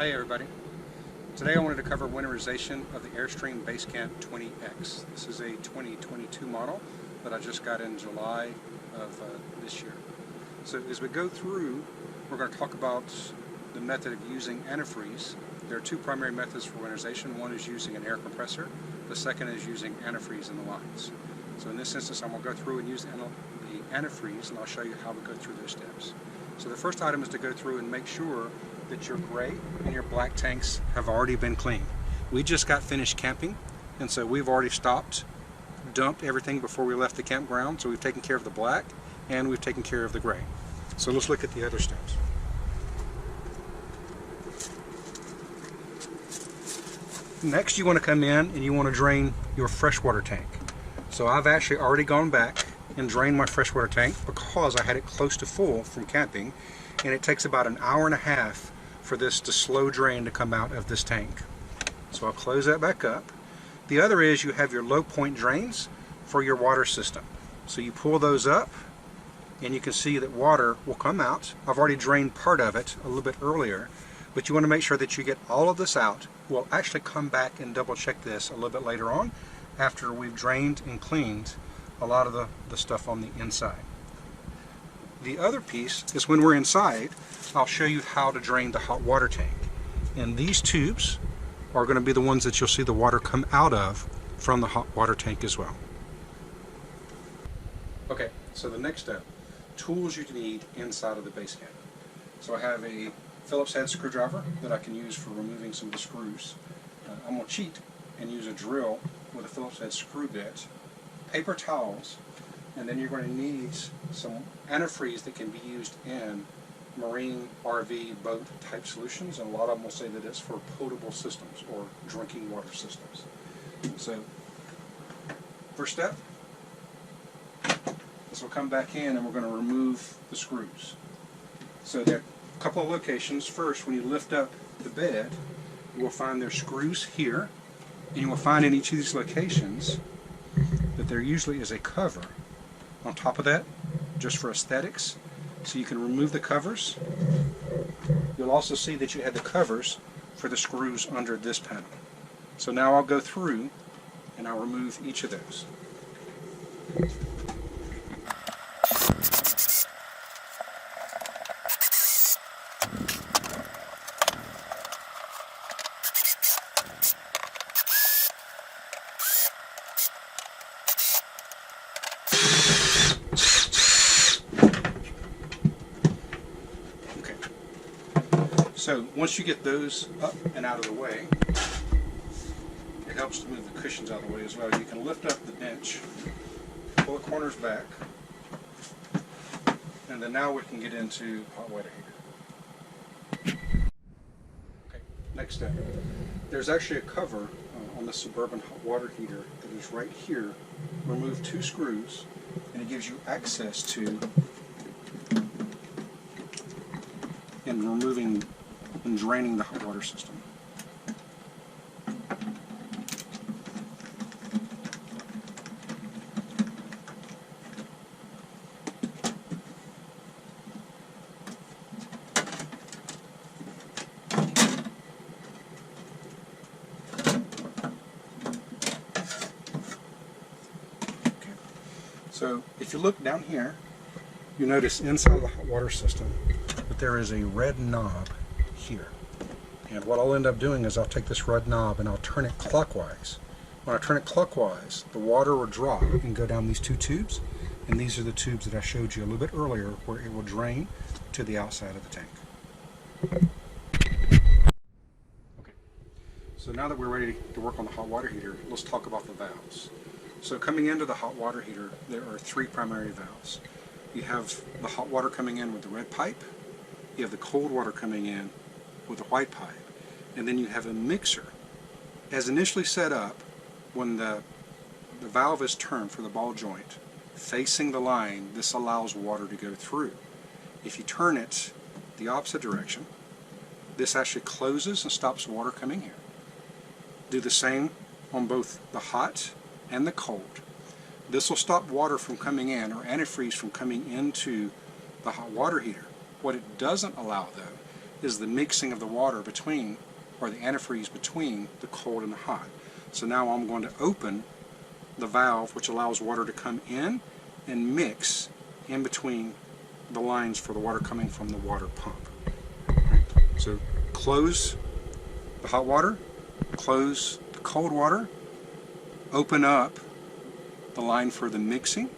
Hey everybody. Today I wanted to cover winterization of the Airstream Basecamp 20X. This is a 2022 model that I just got in July of this year. So as we go through, we're going to talk about the method of using AntiFreeze. There are two primary methods for winterization. One is using an air compressor. The second is using AntiFreeze in the lines. So in this instance, I'm going to go through and use the AntiFreeze, and I'll show you how we go through those steps. So the first item is to go through and make sure that your gray and your black tanks have already been cleaned. We just got finished camping, and so we've already stopped, dumped everything before we left the campground. So we've taken care of the black and we've taken care of the gray. So let's look at the other steps. Next, you want to come in and you want to drain your freshwater tank. So I've actually already gone back and drained my freshwater tank because I had it close to full from camping, and it takes about an hour and a half for this to slow drain to come out of this tank. So I'll close that back up. The other is you have your low point drains for your water system. So you pull those up and you can see that water will come out. I've already drained part of it a little bit earlier, but you want to make sure that you get all of this out. We'll actually come back and double check this a little bit later on after we've drained and cleaned a lot of the stuff on the inside. The other piece is when we're inside, I'll show you how to drain the hot water tank. And these tubes are going to be the ones that you'll see the water come out of from the hot water tank as well. Okay, so the next step, tools you need inside of the Basecamp. So I have a Phillips head screwdriver that I can use for removing some of the screws. I'm going to cheat and use a drill with a Phillips head screw bit, paper towels, and then you're going to need some antifreeze that can be used in marine, RV, boat type solutions, and a lot of them will say that it's for potable systems or drinking water systems. So first step, this will come back in and we're going to remove the screws. So there are a couple of locations. First, when you lift up the bed, you will find there's screws here, and you will find in each of these locations that there usually is a cover on top of that, just for aesthetics, so you can remove the covers. You'll also see that you had the covers for the screws under this panel. So now I'll go through and I'll remove each of those. So once you get those up and out of the way, it helps to move the cushions out of the way as well. You can lift up the bench, pull the corners back, and then now we can get into hot water heater. Okay, next step. There's actually a cover on the Suburban hot water heater that is right here. Remove two screws, and it gives you access to and removing and draining the hot water system. Okay. So if you look down here, you notice inside of the hot water system that there is a red knob here. And what I'll end up doing is I'll take this red knob and I'll turn it clockwise. When I turn it clockwise, the water will drop and go down these two tubes, and these are the tubes that I showed you a little bit earlier where it will drain to the outside of the tank. Okay, so now that we're ready to work on the hot water heater, let's talk about the valves. So coming into the hot water heater, there are three primary valves. You have the hot water coming in with the red pipe, you have the cold water coming in with a white pipe, and then you have a mixer. As initially set up, when the valve is turned for the ball joint facing the line, this allows water to go through. If you turn it the opposite direction, this actually closes and stops water coming here. Do the same on both the hot and the cold. This will stop water from coming in, or antifreeze from coming into the hot water heater. What it doesn't allow, though, is the mixing of the water between, or the antifreeze between the cold and the hot. So now I'm going to open the valve, which allows water to come in and mix in between the lines for the water coming from the water pump. Right. So close the hot water, close the cold water, open up the line for the mixing.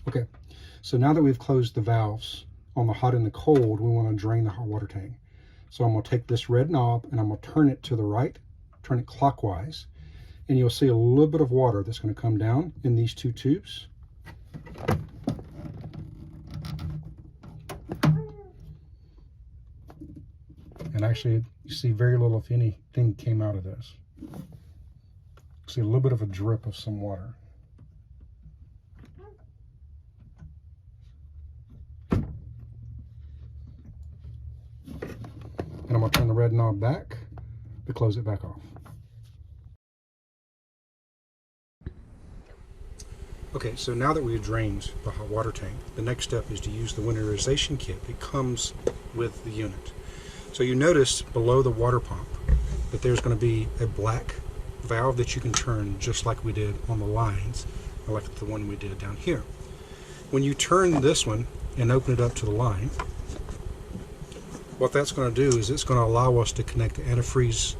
Okay, so now that we've closed the valves on the hot and the cold, we want to drain the hot water tank. So I'm going to take this red knob and I'm going to turn it to the right, turn it clockwise, and you'll see a little bit of water that's going to come down in these two tubes. And actually, you see very little, if anything, came out of this. See a little bit of a drip of some water. And I'm going to turn the red knob back to close it back off. Okay, so now that we've drained the hot water tank, the next step is to use the winterization kit that comes with the unit. So you notice below the water pump that there's going to be a black valve that you can turn just like we did on the lines, or like the one we did down here. When you turn this one and open it up to the line, what that's going to do is it's going to allow us to connect the antifreeze,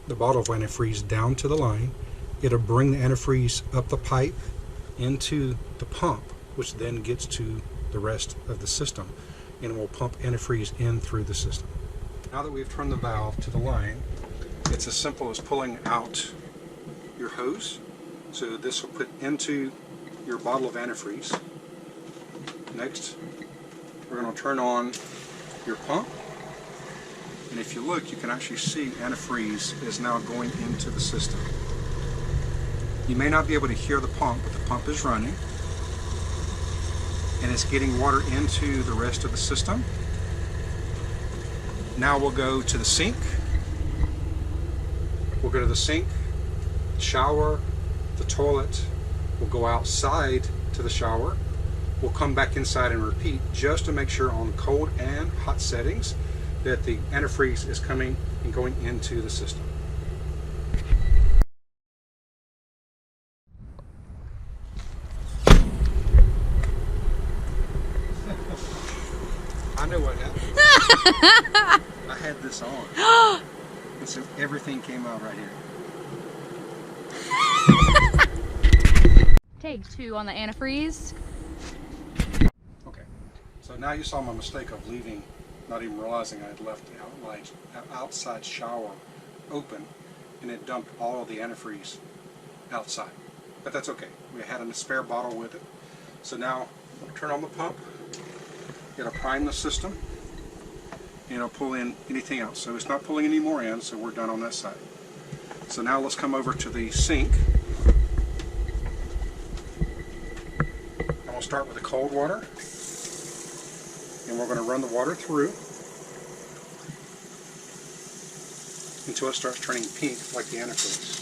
the bottle of antifreeze, down to the line. It'll bring the antifreeze up the pipe into the pump, which then gets to the rest of the system, and will pump antifreeze in through the system. Now that we've turned the valve to the line, it's as simple as pulling out your hose. So this will put into your bottle of antifreeze. Next, we're going to turn on your pump. And if you look, you can actually see antifreeze is now going into the system. You may not be able to hear the pump, but the pump is running. And it's getting water into the rest of the system. Now we'll go to the sink. We'll go to the sink, the shower, the toilet. We'll go outside to the shower. We'll come back inside and repeat, just to make sure on cold and hot settings that the antifreeze is coming and going into the system. I know what happened. I had this on. And so everything came out right here. Take 2 on the antifreeze. Okay, so now you saw my mistake of leaving, not even realizing I had left the outside shower open, and it dumped all of the antifreeze outside. But that's okay. We had a spare bottle with it. So now turn on the pump. It'll prime the system, and it'll pull in anything else. So it's not pulling any more in, so we're done on that side. So now let's come over to the sink. And we'll start with the cold water. And we're going to run the water through until it starts turning pink like the antifreeze.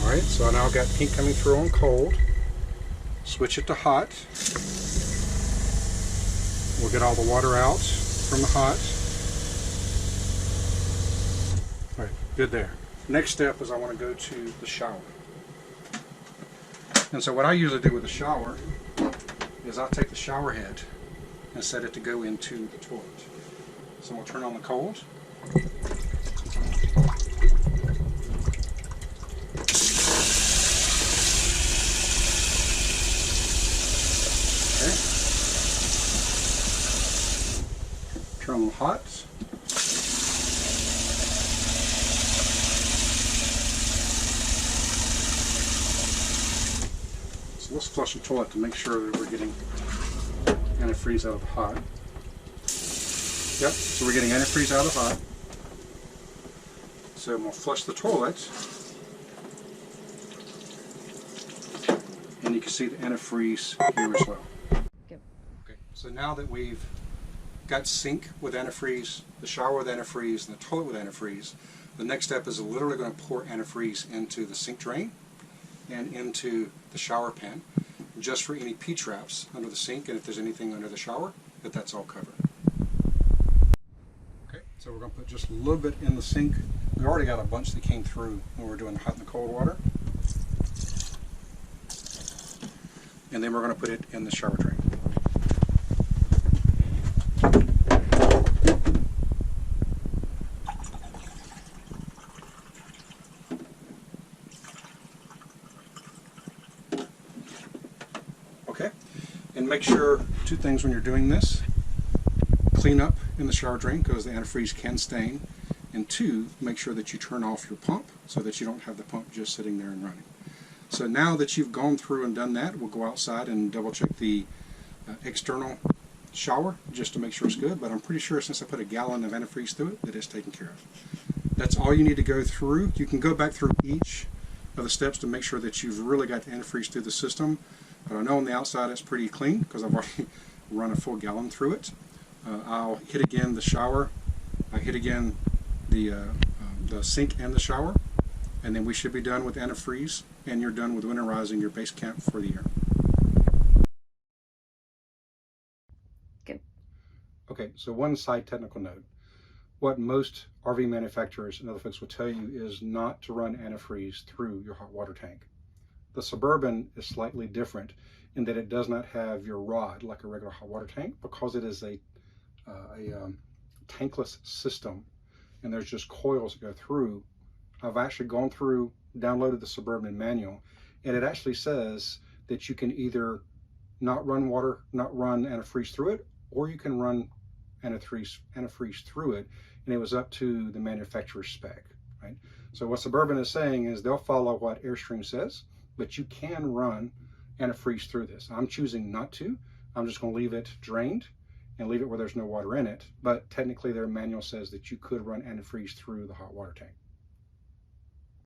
Alright, so I now got pink coming through on cold. Switch it to hot. We'll get all the water out from the hot. All right, good there. Next step is I want to go to the shower. And so what I usually do with the shower is I'll take the shower head and set it to go into the toilet. So we'll turn on the cold. Turn on the hot. So let's flush the toilet to make sure that we're getting antifreeze out of the hot. Yep, so we're getting antifreeze out of the hot. So we'll flush the toilet. And you can see the antifreeze here as well. Okay, so now that we've got sink with antifreeze, the shower with antifreeze, and the toilet with antifreeze, the next step is literally going to pour antifreeze into the sink drain and into the shower pan. just for any P-traps under the sink, and if there's anything under the shower, that's all covered. Okay, so we're going to put just a little bit in the sink. We already got a bunch that came through when we were doing the hot and the cold water. And then we're going to put it in the shower drain. Okay, and make sure two things when you're doing this: clean up in the shower drain because the antifreeze can stain, and two, make sure that you turn off your pump so that you don't have the pump just sitting there and running. So now that you've gone through and done that, we'll go outside and double check the external shower just to make sure it's good, but I'm pretty sure since I put a gallon of antifreeze through it that it's taken care of. That's all you need to go through. You can go back through each of the steps to make sure that you've really got the antifreeze through the system, but I know on the outside it's pretty clean because I've already run a full gallon through it. I'll hit again the shower, I hit again the sink and the shower, and then we should be done with antifreeze, and you're done with winterizing your Basecamp for the year. Good. Okay, so one side technical note. What most RV manufacturers and other folks will tell you is not to run antifreeze through your hot water tank. The Suburban is slightly different in that it does not have your rod like a regular hot water tank because it is a tankless system and there's just coils that go through. I've actually gone through, downloaded the Suburban manual, and it actually says that you can either not run antifreeze through it, or you can run antifreeze through it, and it was up to the manufacturer's spec, right? So what Suburban is saying is they'll follow what Airstream says, but you can run antifreeze through this. I'm choosing not to. I'm just going to leave it drained and leave it where there's no water in it, but technically their manual says that you could run antifreeze through the hot water tank.